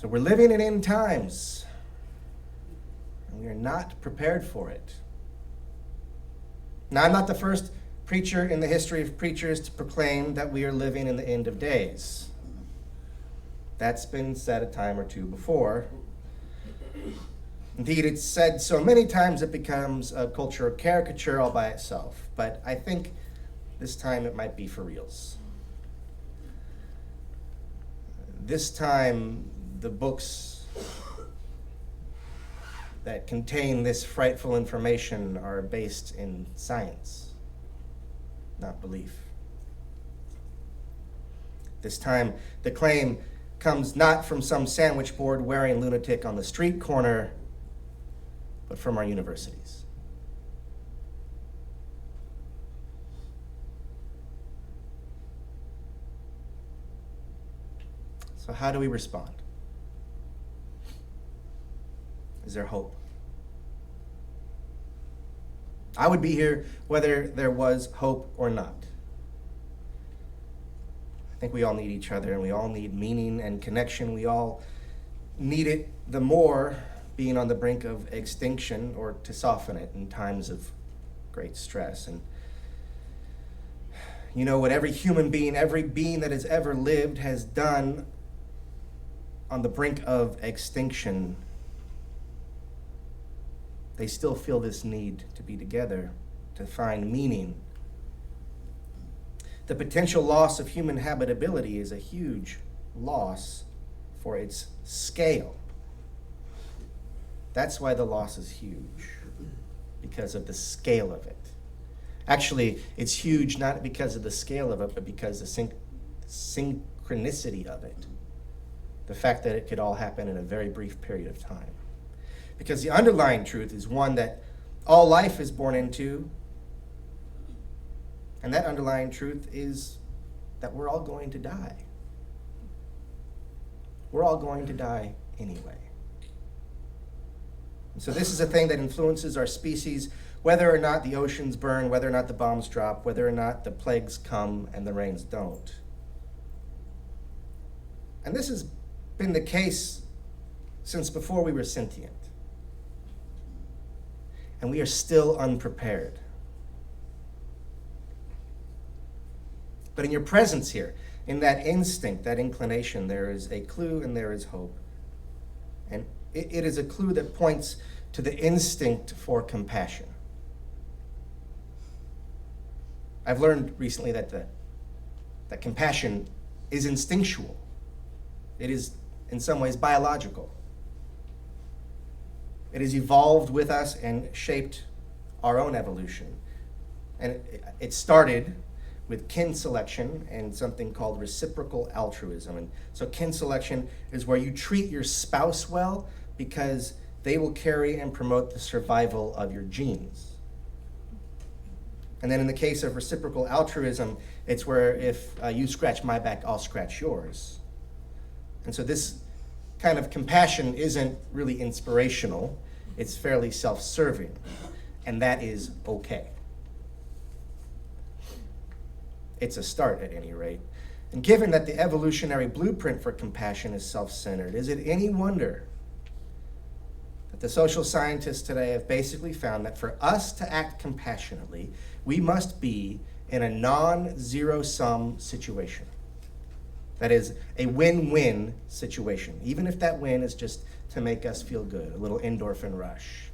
So we're living in end times, and we are not prepared for it. Now, I'm not the first preacher in the history of preachers to proclaim that we are living in the end of days. That's been said a time or two before. Indeed, it's said so many times it becomes a cultural caricature all by itself. But I think this time it might be for reals. This time, the books that contain this frightful information are based in science, not belief. This time, the claim comes not from some sandwich board wearing lunatic on the street corner, but from our universities. So how do we respond? Is there hope? I would be here whether there was hope or not. I think we all need each other, and we all need meaning and connection. We all need it the more being on the brink of extinction, or to soften it in times of great stress. And you know what every human being, every being that has ever lived has done on the brink of extinction, they still feel this need to be together, to find meaning. The potential loss of human habitability is a huge loss for its scale. That's why the loss is huge, because of the scale of it. Actually, it's huge not because of the scale of it, but because the synchronicity of it. The fact that it could all happen in a very brief period of time. Because the underlying truth is one that all life is born into, and that underlying truth is that we're all going to die. We're all going to die anyway. And so this is a thing that influences our species, whether or not the oceans burn, whether or not the bombs drop, whether or not the plagues come and the rains don't. And this has been the case since before we were sentient. And we are still unprepared. But in your presence here, in that instinct, that inclination, there is a clue and there is hope. And it is a clue that points to the instinct for compassion. I've learned recently that that compassion is instinctual. It is, in some ways, biological. It has evolved with us and shaped our own evolution. And it started with kin selection and something called reciprocal altruism. And so kin selection is where you treat your spouse well because they will carry and promote the survival of your genes. And then in the case of reciprocal altruism, it's where if you scratch my back, I'll scratch yours. And so this kind of compassion isn't really inspirational. It's fairly self-serving, and that is okay. It's a start at any rate. And given that the evolutionary blueprint for compassion is self-centered, is it any wonder that the social scientists today have basically found that for us to act compassionately, we must be in a non-zero-sum situation. That is a win-win situation, even if that win is just to make us feel good, a little endorphin rush.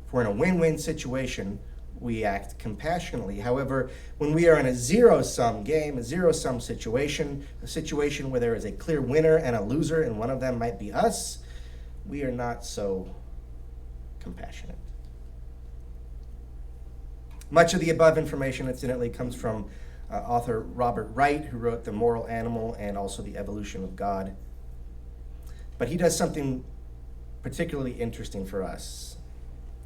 If we're in a win-win situation, we act compassionately. However, when we are in a zero-sum game, a zero-sum situation, a situation where there is a clear winner and a loser, and one of them might be us, we are not so compassionate. Much of the above information, incidentally, comes from author Robert Wright, who wrote The Moral Animal and also The Evolution of God. But he does something particularly interesting for us.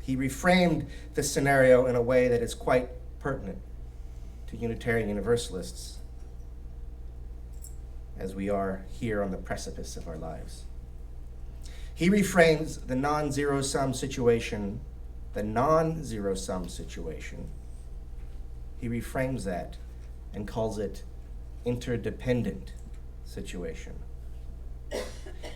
He reframed the scenario in a way that is quite pertinent to Unitarian Universalists as we are here on the precipice of our lives. He reframes the non-zero-sum situation, he reframes that and calls it interdependent situation.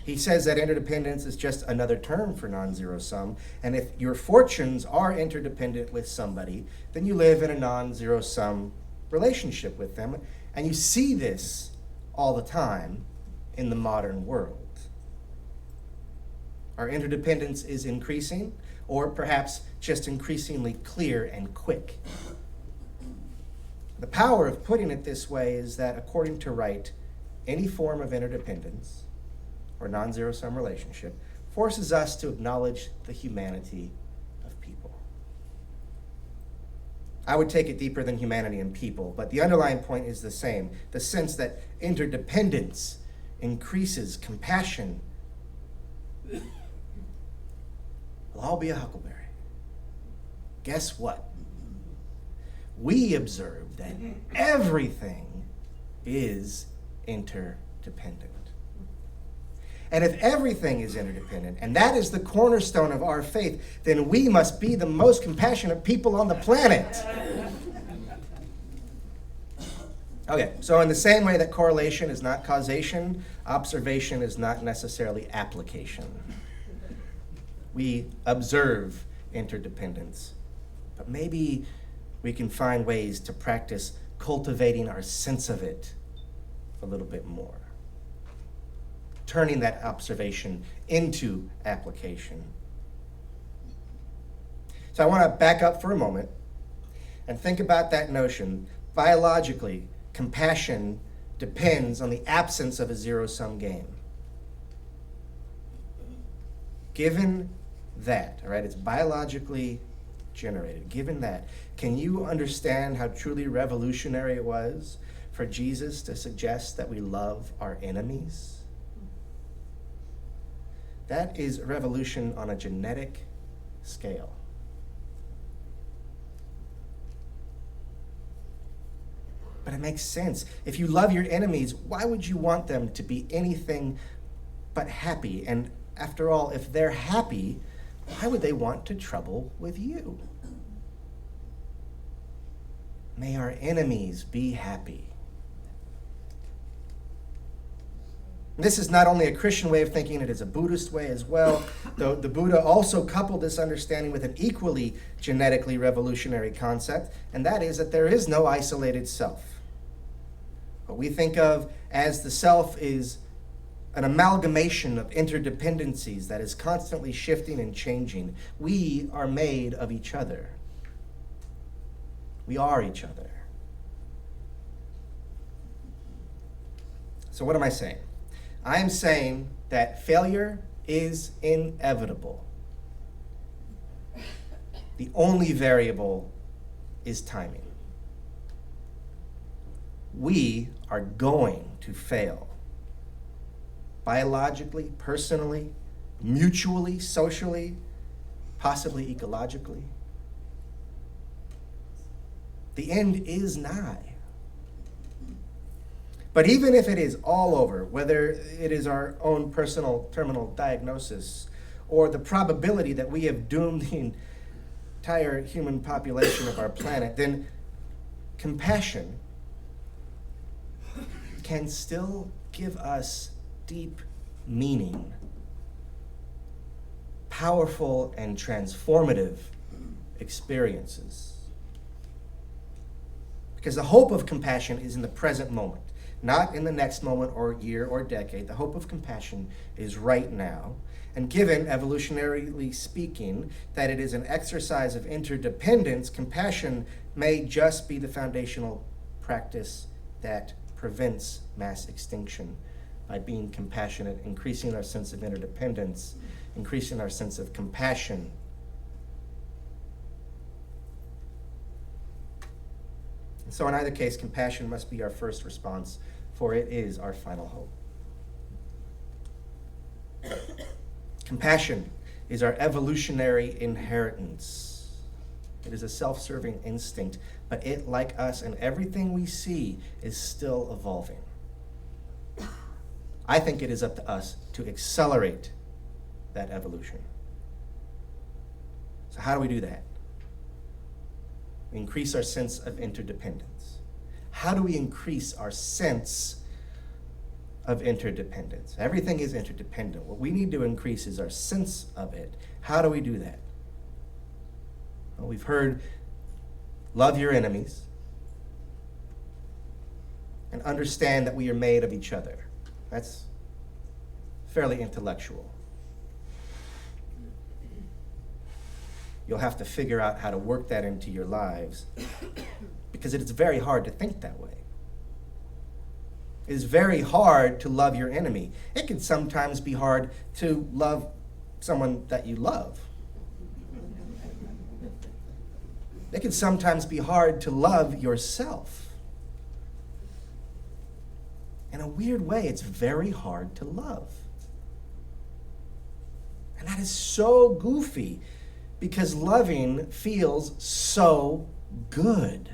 He says that interdependence is just another term for non-zero sum, and if your fortunes are interdependent with somebody, then you live in a non-zero sum relationship with them, and you see this all the time in the modern world. Our interdependence is increasing, or perhaps just increasingly clear and quick. The power of putting it this way is that, according to Wright, any form of interdependence or non-zero sum relationship forces us to acknowledge the humanity of people. I would take it deeper than humanity and people, but the underlying point is the same, the sense that interdependence increases compassion. We'll all be a huckleberry. Guess what? We observe that everything is interdependent. And if everything is interdependent, and that is the cornerstone of our faith, then we must be the most compassionate people on the planet. Okay, so in the same way that correlation is not causation, observation is not necessarily application. We observe interdependence, but maybe we can find ways to practice cultivating our sense of it a little bit more, turning that observation into application. So I want to back up for a moment and think about that notion. Biologically, compassion depends on the absence of a zero-sum game. Given that, all right, it's biologically generated. Given that, can you understand how truly revolutionary it was for Jesus to suggest that we love our enemies? That is revolution on a genetic scale. But it makes sense. If you love your enemies, why would you want them to be anything but happy? And after all, if they're happy, why would they want to trouble with you? May our enemies be happy. This is not only a Christian way of thinking, it is a Buddhist way as well. Though the Buddha also coupled this understanding with an equally genetically revolutionary concept, and that is that there is no isolated self. What we think of as the self is an amalgamation of interdependencies that is constantly shifting and changing. We are made of each other. We are each other. So what am I saying? I am saying that failure is inevitable. The only variable is timing. We are going to fail. Biologically, personally, mutually, socially, possibly ecologically. The end is nigh. But even if it is all over, whether it is our own personal terminal diagnosis or the probability that we have doomed the entire human population of our planet, then compassion can still give us deep meaning, powerful and transformative experiences. Because the hope of compassion is in the present moment. Not in the next moment or year or decade. The hope of compassion is right now. And given, evolutionarily speaking, that it is an exercise of interdependence, compassion may just be the foundational practice that prevents mass extinction by being compassionate, increasing our sense of interdependence, increasing our sense of compassion. And so in either case, compassion must be our first response, for it is our final hope. Compassion is our evolutionary inheritance. It is a self-serving instinct, but it, like us and everything we see, is still evolving. I think it is up to us to accelerate that evolution. So how do we do that? We increase our sense of interdependence. How do we increase our sense of interdependence. Everything is interdependent. What we need to increase is our sense of it. How do we do that? Well, we've heard love your enemies and understand that we are made of each other. That's fairly intellectual. You'll have to figure out how to work that into your lives because it is very hard to think that way. It is very hard to love your enemy. It can sometimes be hard to love someone that you love. It can sometimes be hard to love yourself. In a weird way, it's very hard to love. And that is so goofy because loving feels so good.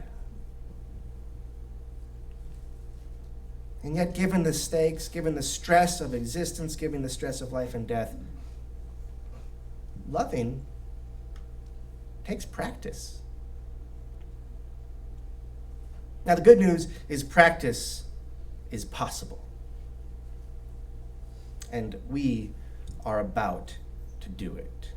And yet, given the stakes, given the stress of existence, given the stress of life and death, loving takes practice. Now, the good news is practice is possible. And we are about to do it.